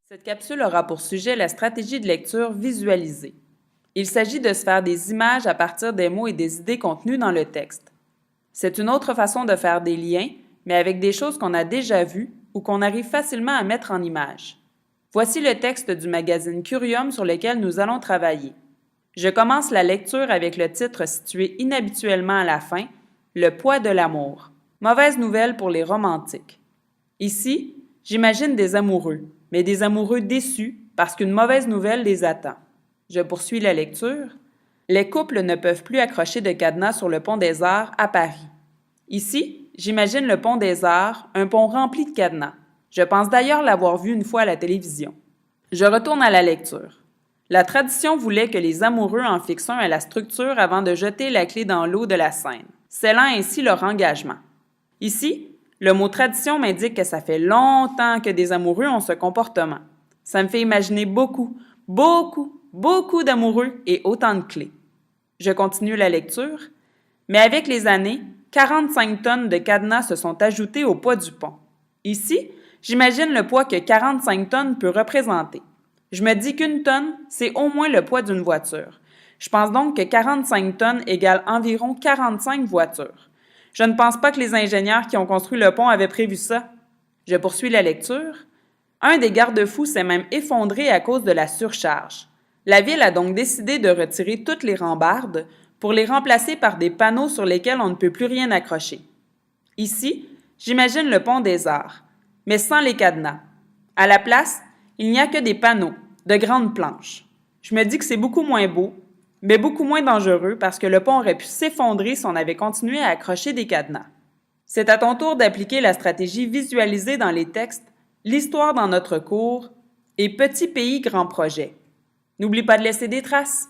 Cette capsule aura pour sujet la stratégie de lecture visualisée. Il s'agit de se faire des images à partir des mots et des idées contenus dans le texte. C'est une autre façon de faire des liens, mais avec des choses qu'on a déjà vues ou qu'on arrive facilement à mettre en images. Voici le texte du magazine Curium sur lequel nous allons travailler. Je commence la lecture avec le titre situé inhabituellement à la fin, « Le poids de l'amour ». Mauvaise nouvelle pour les romantiques. Ici, j'imagine des amoureux, mais des amoureux déçus parce qu'une mauvaise nouvelle les attend. Je poursuis la lecture. Les couples ne peuvent plus accrocher de cadenas sur le pont des Arts à Paris. Ici, j'imagine le pont des Arts, un pont rempli de cadenas. Je pense d'ailleurs l'avoir vu une fois à la télévision. Je retourne à la lecture. La tradition voulait que les amoureux en fixent un à la structure avant de jeter la clé dans l'eau de la Seine, scellant ainsi leur engagement. Ici, le mot tradition m'indique que ça fait longtemps que des amoureux ont ce comportement. Ça me fait imaginer beaucoup d'amoureux et autant de clés. Je continue la lecture, mais avec les années, 45 tonnes de cadenas se sont ajoutées au poids du pont. Ici, j'imagine le poids que 45 tonnes peut représenter. Je me dis qu'une tonne, c'est au moins le poids d'une voiture. Je pense donc que 45 tonnes égale environ 45 voitures. Je ne pense pas que les ingénieurs qui ont construit le pont avaient prévu ça. Je poursuis la lecture. Un des garde-fous s'est même effondré à cause de la surcharge. La ville a donc décidé de retirer toutes les rambardes pour les remplacer par des panneaux sur lesquels on ne peut plus rien accrocher. Ici, j'imagine le pont des Arts, mais sans les cadenas. À la place, il n'y a que des panneaux, de grandes planches. Je me dis que c'est beaucoup moins beau, mais beaucoup moins dangereux parce que le pont aurait pu s'effondrer si on avait continué à accrocher des cadenas. C'est à ton tour d'appliquer la stratégie visualisée dans les textes, l'histoire dans notre cours et petit pays grand projet. N'oublie pas de laisser des traces.